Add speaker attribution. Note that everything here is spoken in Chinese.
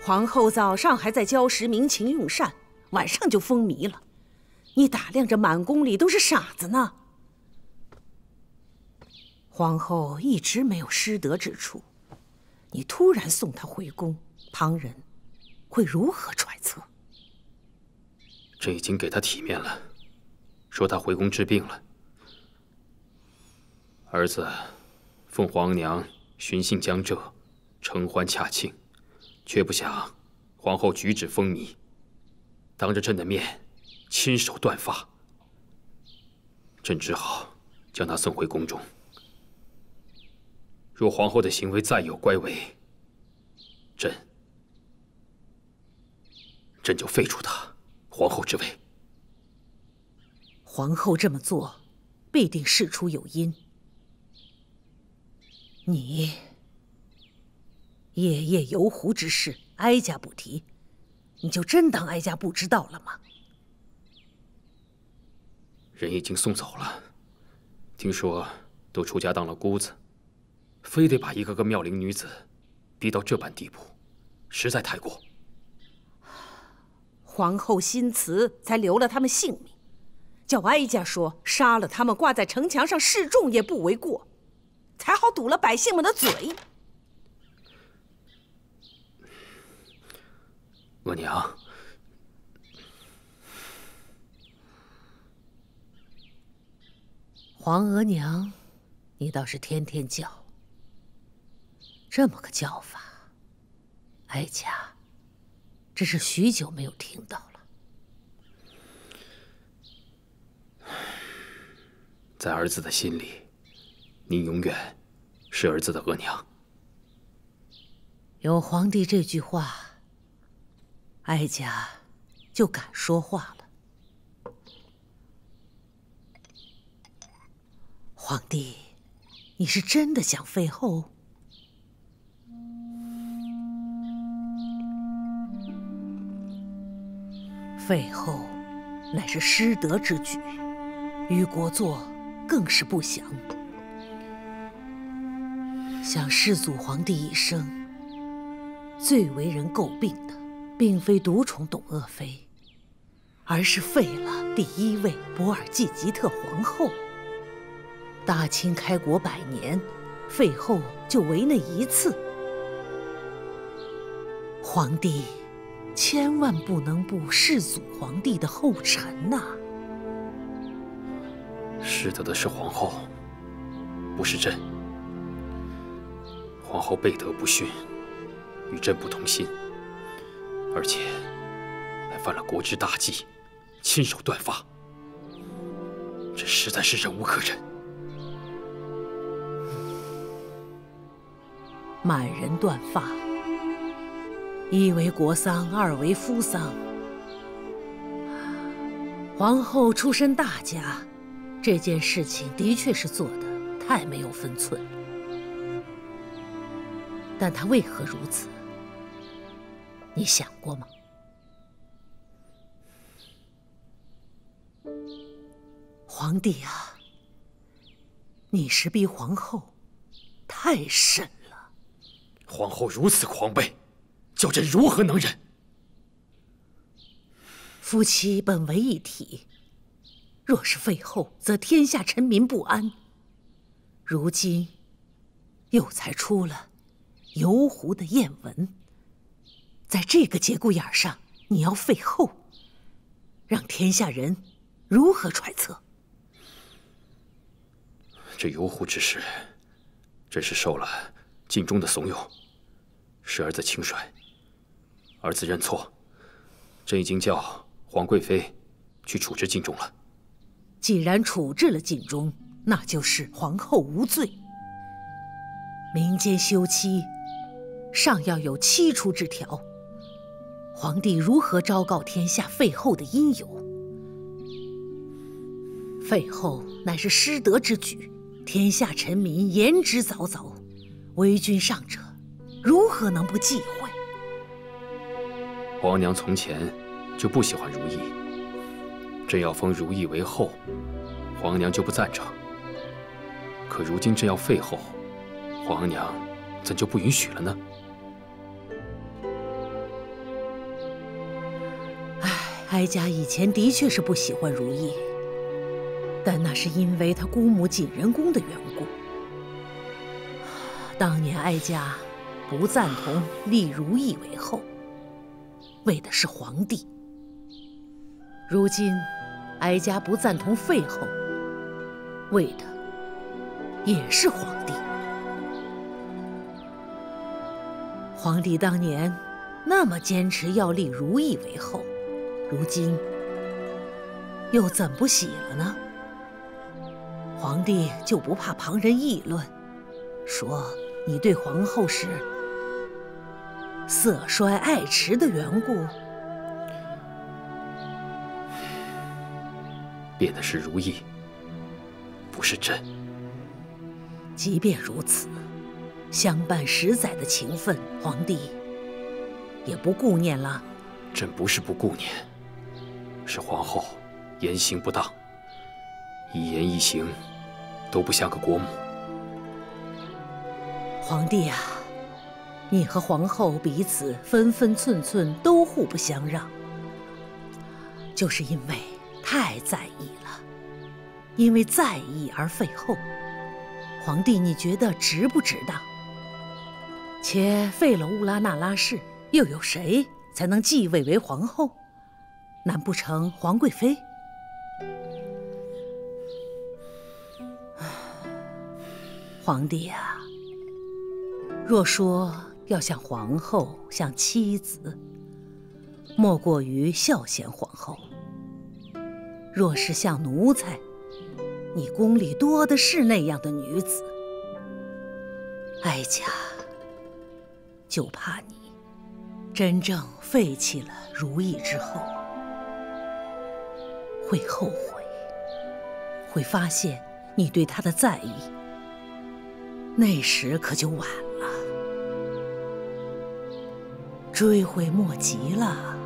Speaker 1: 皇后早上还在礁石鸣琴用膳，晚上就风靡了。你打量着满宫里都是傻子呢。皇后一直没有失德之处，你突然送她回宫，旁人会如何揣测？
Speaker 2: 朕已经给她体面了，说她回宫治病了。儿子奉皇娘巡幸江浙，承欢洽庆，却不想皇后举止风靡，当着朕的面亲手断发。朕只好将她送回宫中。若皇后的行为再有乖违，朕就废除她皇后之位。
Speaker 1: 皇后这么做，必定事出有因。你夜夜游湖之事，哀家不提，你就真当哀家不知道了吗？
Speaker 2: 人已经送走了，听说都出家当了姑子，非得把一个个妙龄女子逼到这般地步，实在太过。
Speaker 1: 皇后心慈，才留了他们性命。叫哀家说杀了他们，挂在城墙上示众也不为过，才好堵了百姓们的嘴。
Speaker 2: 额娘，
Speaker 1: 皇额娘，你倒是天天叫，这么个叫法，哀家真是许久没有听到了。
Speaker 2: 在儿子的心里，您永远是儿子的额娘。
Speaker 1: 有皇帝这句话，哀家就敢说话了。皇帝，你是真的想废后？废后乃是失德之举，于国祚更是不祥。想世祖皇帝一生，最为人诟病的，并非独宠董鄂妃，而是废了第一位博尔济吉特皇后。大清开国100年，废后就唯那一次。皇帝千万不能步世祖皇帝的后尘呐！
Speaker 2: 失德的是皇后，不是朕。皇后背德不逊，与朕不同心，而且还犯了国之大忌，亲手断发，这实在是忍无可忍。
Speaker 1: 满人断发，一为国丧，二为夫丧。皇后出身大家，这件事情的确是做得太没有分寸了。但她为何如此？你想过吗？皇帝啊，你是逼皇后太甚了。
Speaker 2: 皇后如此狂悖，叫朕如何能忍？
Speaker 1: 夫妻本为一体，若是废后，则天下臣民不安。如今又才出了游湖的艳闻，在这个节骨眼上，你要废后，让天下人如何揣测？
Speaker 2: 这游湖之事，真是受了晋中的怂恿，是儿子轻率，儿子认错，朕已经叫皇贵妃去处置晋中了。
Speaker 1: 既然处置了晋中，那就是皇后无罪。民间休妻，尚要有七出之条，皇帝如何昭告天下废后的因由？废后乃是失德之举，天下臣民言之凿凿，为君上者如何能不忌讳？
Speaker 2: 皇娘从前就不喜欢如意，朕要封如意为后，皇娘就不赞成。可如今朕要废后，皇娘怎就不允许了呢？
Speaker 1: 哀家以前的确是不喜欢如意，但那是因为她姑母景仁宫的缘故。当年哀家不赞同立如意为后，为的是皇帝。如今哀家不赞同废后，为的也是皇帝。皇帝当年那么坚持要立如意为后，如今又怎不喜了呢？皇帝就不怕旁人议论，说你对皇后是色衰爱弛的缘故？
Speaker 2: 变的是如意，不是朕。
Speaker 1: 即便如此，相伴10载的情分，皇帝也不顾念了。
Speaker 2: 朕不是不顾念，是皇后言行不当，一言一行都不像个国母。
Speaker 1: 皇帝啊，你和皇后彼此分分寸寸都互不相让，就是因为太在意了，因为在意而废后。皇帝，你觉得值不值当？且废了乌拉那拉氏，又有谁才能继位为皇后？难不成皇贵妃？皇帝啊，若说要像皇后，像妻子，莫过于孝贤皇后；若是像奴才，你宫里多的是那样的女子。哀家就怕你真正废弃了如意之后，会后悔，会发现你对她的在意，那时可就晚了，追悔莫及了。